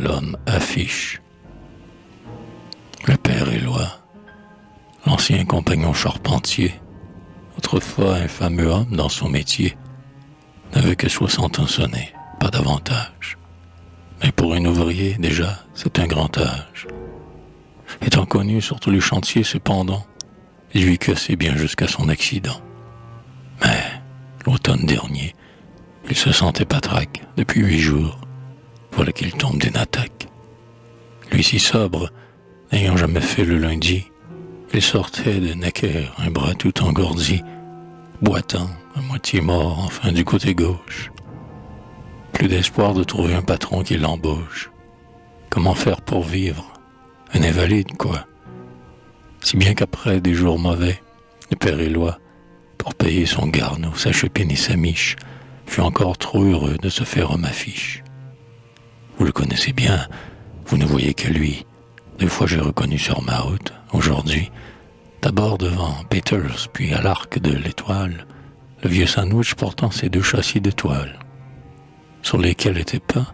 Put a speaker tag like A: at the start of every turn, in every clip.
A: seul homme affiche. Le père Éloi, l'ancien compagnon charpentier, autrefois un fameux homme dans son métier, n'avait que 60 ans sonnés, pas davantage. Mais pour un ouvrier, déjà, c'est un grand âge. Étant connu sur tous les chantiers, cependant, il vit que c'est bien jusqu'à son accident. Mais, l'automne dernier, il se sentait patraque depuis 8 jours. Voilà qu'il tombe d'une attaque. Lui si sobre, n'ayant jamais fait le lundi, il sortait de Necker, un bras tout engourdi, boitant, à moitié mort, enfin du côté gauche. Plus d'espoir de trouver un patron qui l'embauche. Comment faire pour vivre? Un invalide, quoi. Si bien qu'après des jours mauvais, le père Éloi, pour payer son garnot, sa chupine et sa miche, fut encore trop heureux de se faire homme affiche. Vous le connaissez bien, vous ne voyez que lui. 2 fois j'ai reconnu sur ma route, aujourd'hui, d'abord devant Peters, puis à l'Arc de l'Étoile, le vieux sandwich portant ses 2 châssis de toile, sur lesquels était peint,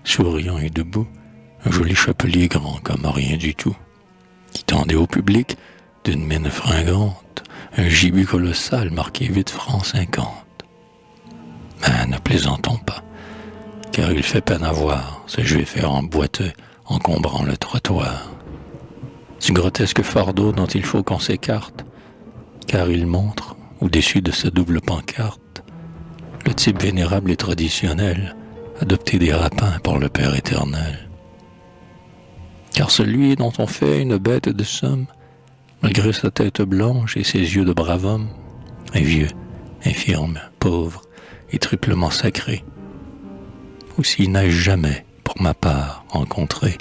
A: souriant et debout, un joli chapelier grand comme rien du tout, qui tendait au public, d'une mine fringante, un gibus colossal marqué 8 francs 50. Mais ne plaisantons pas, car il fait peine à voir ce juif errant boiteux encombrant le trottoir. Du grotesque fardeau dont il faut qu'on s'écarte, car il montre, au-dessus de sa double pancarte, le type vénérable et traditionnel, adopté des rapins par le Père éternel. Car celui dont on fait une bête de somme, malgré sa tête blanche et ses yeux de brave homme, est vieux, infirme, pauvre et triplement sacré. Aussi n'ai-je jamais, pour ma part, rencontré,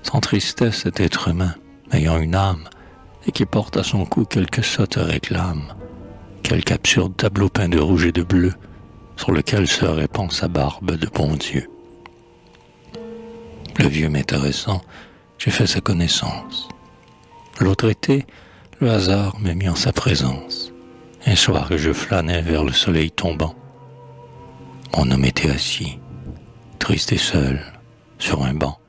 A: sans tristesse cet être humain, ayant une âme, et qui porte à son cou quelque sotte réclame, quelque absurde tableau peint de rouge et de bleu, sur lequel se répand sa barbe de bon Dieu. Le vieux m'intéressant, j'ai fait sa connaissance. L'autre été, le hasard m'a mis en sa présence, un soir que je flânais vers le soleil tombant. Mon homme était assis, triste et seul, sur un banc,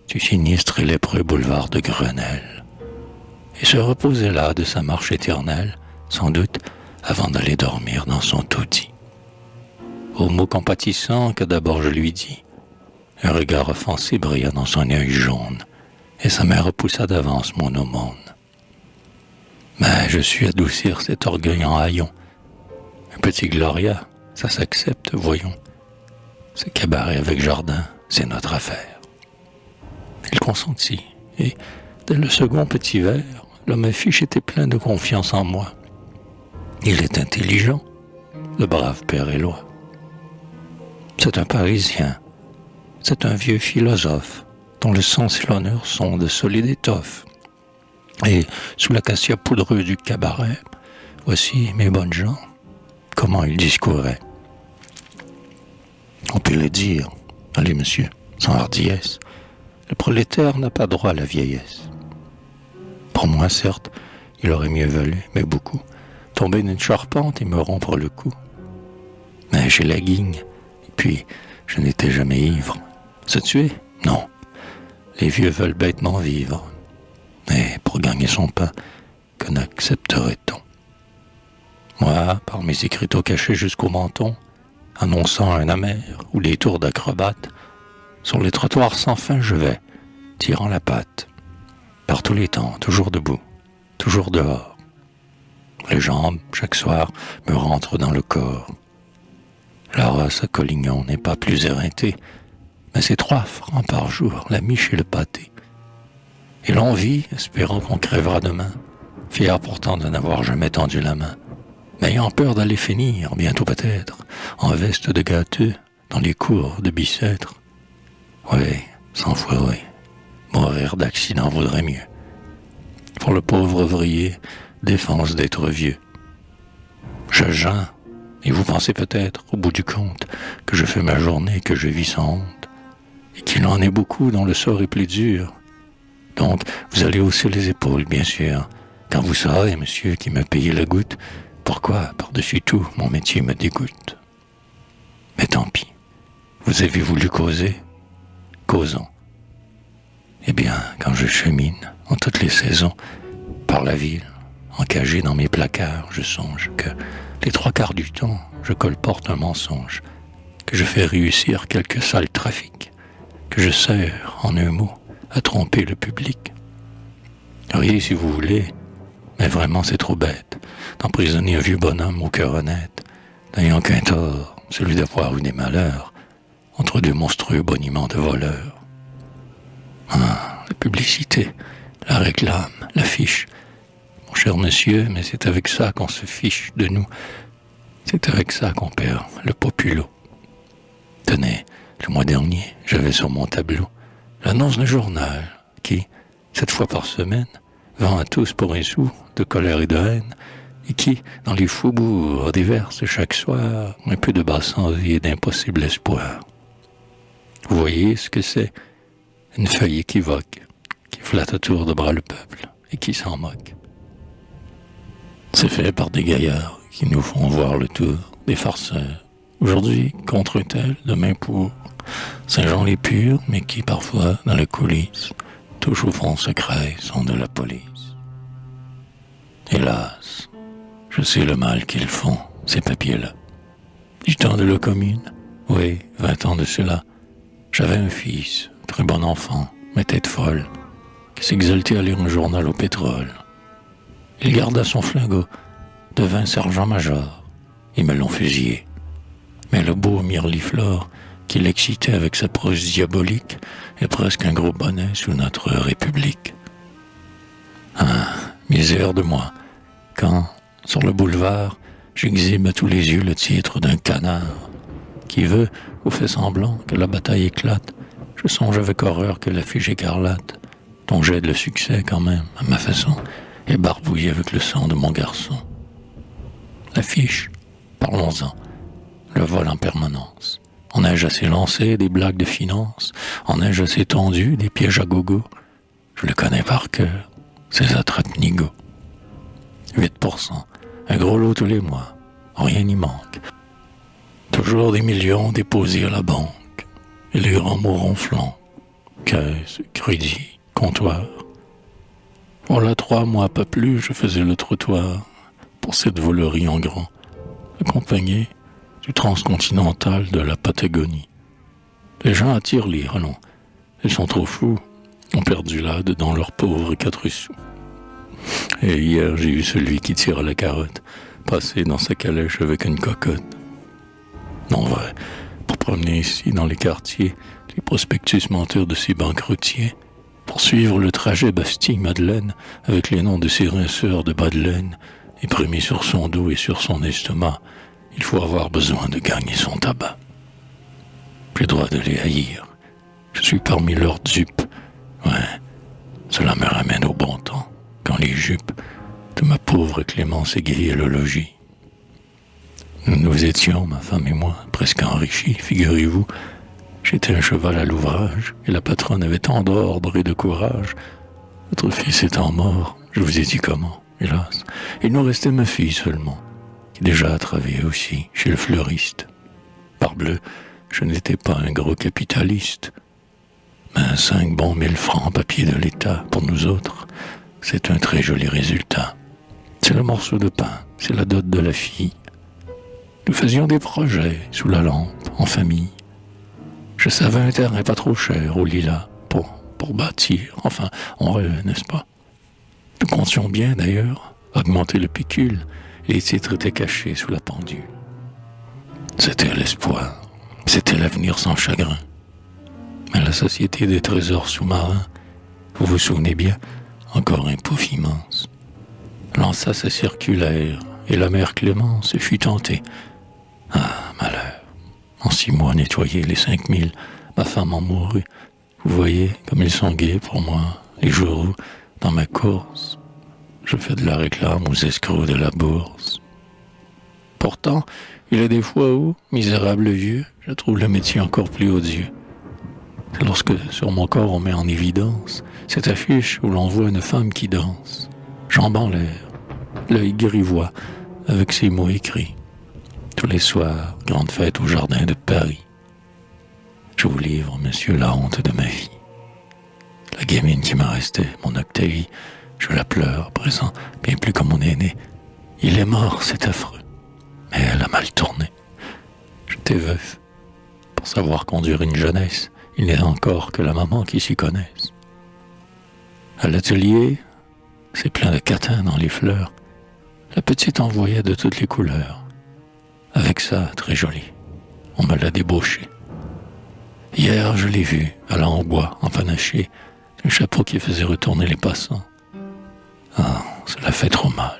A: du sinistre et lépreux boulevard de Grenelle, et se reposait là de sa marche éternelle, sans doute avant d'aller dormir dans son taudis. Aux mots compatissants que d'abord je lui dis, un regard offensé brilla dans son œil jaune, et sa main repoussa d'avance mon aumône. Mais je sus adoucir cet orgueil en haillons. Un petit Gloria, ça s'accepte, voyons. Ce cabaret avec jardin, c'est notre affaire. Il consentit, et dès le second petit verre, l'homme affiche était plein de confiance en moi. Il est intelligent, le brave père Éloi. C'est un Parisien, c'est un vieux philosophe, dont le sens et l'honneur sont de solide étoffe. Et sous l'acacia poudreux du cabaret, voici, mes bonnes gens, comment il discourait. On peut le dire, allez monsieur, sans hardiesse, le prolétaire n'a pas droit à la vieillesse. Pour moi, certes, il aurait mieux valu, mais beaucoup, tomber d'une charpente et me rompre le cou. Mais j'ai la guigne, et puis je n'étais jamais ivre. Se tuer? Non. Les vieux veulent bêtement vivre. Mais pour gagner son pain, que n'accepterait-on? Moi, par mes écriteaux cachés jusqu'au menton, annonçant un amer ou des tours d'acrobate, sur les trottoirs sans fin je vais, tirant la patte. Par tous les temps, toujours debout, toujours dehors. Les jambes, chaque soir, me rentrent dans le corps. La race à Collignon n'est pas plus éreintée, mais c'est 3 francs par jour, la miche et le pâté. Et l'on vit, espérant qu'on crèvera demain, fier pourtant de n'avoir jamais tendu la main, mais ayant peur d'aller finir, bientôt peut-être, en veste de gâteux, dans les cours de Bicêtre. Oui, 100 fois oui, mourir d'accident vaudrait mieux. Pour le pauvre ouvrier, défense d'être vieux. Je geins, et vous pensez peut-être, au bout du compte, que je fais ma journée, que je vis sans honte, et qu'il en est beaucoup dont le sort est plus dur. Donc, vous allez hausser les épaules, bien sûr, quand vous saurez, monsieur, qui m'a payé la goutte, pourquoi, par-dessus tout, mon métier me dégoûte. Mais tant pis, vous avez voulu causer? Causons, Eh bien, quand je chemine, en toutes les saisons, par la ville, encagé dans mes placards, je songe que les 3/4 du temps, je colporte un mensonge, que je fais réussir quelques sales trafics, que je sers, en un mot, à tromper le public. Riez si vous voulez, mais vraiment c'est trop bête d'emprisonner un vieux bonhomme au cœur honnête, n'ayant qu'un tort, celui d'avoir eu des malheurs, entre deux monstrueux boniments de voleurs. Ah, la publicité, la réclame, l'affiche. Mon cher monsieur, mais c'est avec ça qu'on se fiche de nous. C'est avec ça qu'on perd le populo. Tenez, le mois dernier, j'avais sur mon tableau l'annonce d'un journal qui, 7 fois par semaine, vend à tous pour un sou de colère et de haine, et qui, dans les faubourgs, déverse chaque soir un peu de basse envie et d'impossible espoir. Vous voyez ce que c'est? Une feuille équivoque, qui flatte à tour de bras le peuple, et qui s'en moque. C'est fait par des gaillards qui nous font voir le tour, des farceurs. Aujourd'hui contre tel, demain pour Saint-Jean-les-Purs, mais qui parfois, dans les coulisses, touchent au fond secret, sont de la police. Hélas, je sais le mal qu'ils font, ces papiers-là. Du temps de la commune, oui, 20 ans de cela, j'avais un fils, très bon enfant, mais tête folle, qui s'exaltait à lire un journal au pétrole. Il garda son flingot, devint sergent-major. Ils me l'ont fusillé. Mais le beau Mirliflor, qui l'excitait avec sa prose diabolique, est presque un gros bonnet sous notre République. Ah, misère de moi, quand, sur le boulevard, j'exhibe à tous les yeux le titre d'un canard, qui veut ou fait semblant que la bataille éclate. Je songe avec horreur que l'affiche écarlate, dont j'aide le succès quand même, à ma façon, est barbouillée avec le sang de mon garçon. L'affiche, parlons-en, le vol en permanence. En ai-je assez lancé des blagues de finance? En ai-je assez tendu des pièges à gogo? Je le connais par cœur, ces attrape-nigauds. 8%, un gros lot tous les mois, rien n'y manque. Toujours des millions déposés à la banque, et les grands mots ronflants, caisse, crédit, comptoir. Voilà 3 mois, pas plus, je faisais le trottoir pour cette volerie en grand, accompagnée du transcontinental de la Patagonie. Les gens attirent lire, allons, ils sont trop fous, ont perdu là dans leurs pauvres 4 sous. Et hier, j'ai eu celui qui tire à la carotte, passer dans sa calèche avec une cocotte. Non, vrai, pour promener ici dans les quartiers, les prospectus menteurs de ces banqueroutiers, pour suivre le trajet Bastille-Madeleine avec les noms de ces rinceurs de bas de laine, imprimés sur son dos et sur son estomac, il faut avoir besoin de gagner son tabac. J'ai droit de les haïr. Je suis parmi leurs dupes. Ouais, cela me ramène au bon temps, quand les jupes de ma pauvre Clémence égayaient le logis. Nous étions, ma femme et moi, presque enrichis, figurez-vous. J'étais un cheval à l'ouvrage, et la patronne avait tant d'ordre et de courage. Votre fils étant mort, je vous ai dit comment, hélas. Il nous restait ma fille seulement, qui déjà travaillait aussi chez le fleuriste. Parbleu, je n'étais pas un gros capitaliste. Mais 5 bons 1000 francs papier de l'État, pour nous autres, c'est un très joli résultat. C'est le morceau de pain, c'est la dot de la fille. Nous faisions des projets sous la lampe, en famille. Je savais un terrain pas trop cher au lilas pour bâtir. Enfin, on rêve, n'est-ce pas? Nous comptions bien, d'ailleurs, augmenter le pécule. Les titres étaient cachés sous la pendule. C'était l'espoir. C'était l'avenir sans chagrin. Mais la Société des trésors sous-marins, vous vous souvenez bien, encore un pouf immense, lança sa circulaire et la mère Clémence fut tentée. Ah, malheur. En 6 mois nettoyer les 5000, ma femme en mourut. Vous voyez comme ils sont gais pour moi, les jours où, dans ma course, je fais de la réclame aux escrocs de la bourse. Pourtant, il y a des fois où, misérable vieux, je trouve le métier encore plus odieux. C'est lorsque sur mon corps on met en évidence cette affiche où l'on voit une femme qui danse, jambes en l'air, l'œil grivois, avec ces mots écrits. Tous les soirs, grande fête au jardin de Paris. Je vous livre, monsieur, la honte de ma vie. La gamine qui me restait, mon Octavie, je la pleure à présent, bien plus comme mon aîné. Il est mort, c'est affreux. Mais elle a mal tourné. J'étais veuf. Pour savoir conduire une jeunesse, il n'est encore que la maman qui s'y connaisse. À l'atelier, c'est plein de catins dans les fleurs. La petite en voyait de toutes les couleurs. Avec ça, très jolie, on me l'a débauché. Hier, je l'ai vue, allant au bois, empanaché, le chapeau qui faisait retourner les passants. Ah, cela fait trop mal.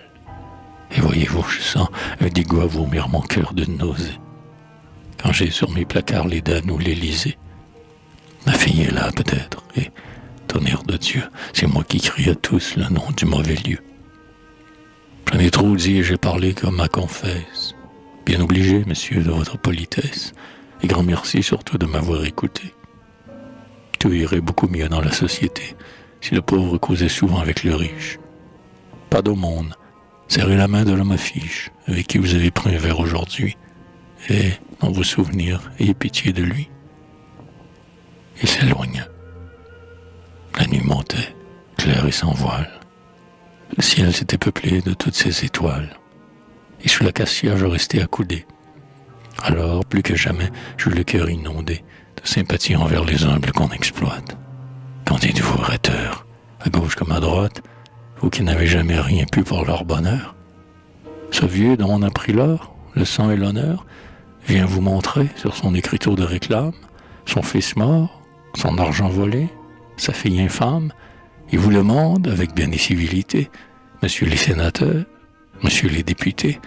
A: Et voyez-vous, je sens un dégoût à vomir mon cœur de nausée. Quand j'ai sur mes placards les dames ou l'Élysée, ma fille est là peut-être, et, tonnerre de Dieu, c'est moi qui crie à tous le nom du mauvais lieu. J'en ai trop dit et j'ai parlé comme ma confesse. Bien obligé, monsieur, de votre politesse, et grand merci surtout de m'avoir écouté. Tout irait beaucoup mieux dans la société si le pauvre causait souvent avec le riche. Pas d'aumône, serrez la main de l'homme affiche avec qui vous avez pris un verre aujourd'hui, et, dans vos souvenirs, ayez pitié de lui. Il s'éloigna. La nuit montait, claire et sans voile. Le ciel s'était peuplé de toutes ces étoiles. Et sous l'acacia, je restais accoudé. Alors, plus que jamais, j'eus le cœur inondé de sympathie envers les humbles qu'on exploite. Qu'en dites-vous, rhéteurs, à gauche comme à droite, vous qui n'avez jamais rien pu pour leur bonheur? Ce vieux dont on a pris l'or, le sang et l'honneur, vient vous montrer sur son écriteau de réclame son fils mort, son argent volé, sa fille infâme. Il vous demande, avec bien des civilités, messieurs les sénateurs, messieurs les députés,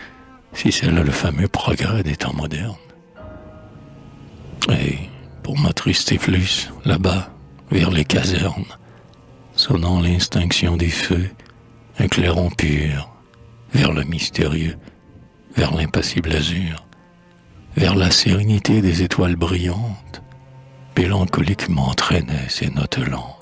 A: si c'est là le fameux progrès des temps modernes. Et pour ma triste effluce, là-bas, vers les casernes, sonnant l'extinction des feux, un clairon pur, vers le mystérieux, vers l'impassible azur, vers la sérénité des étoiles brillantes, mélancoliquement traînait ses notes lentes.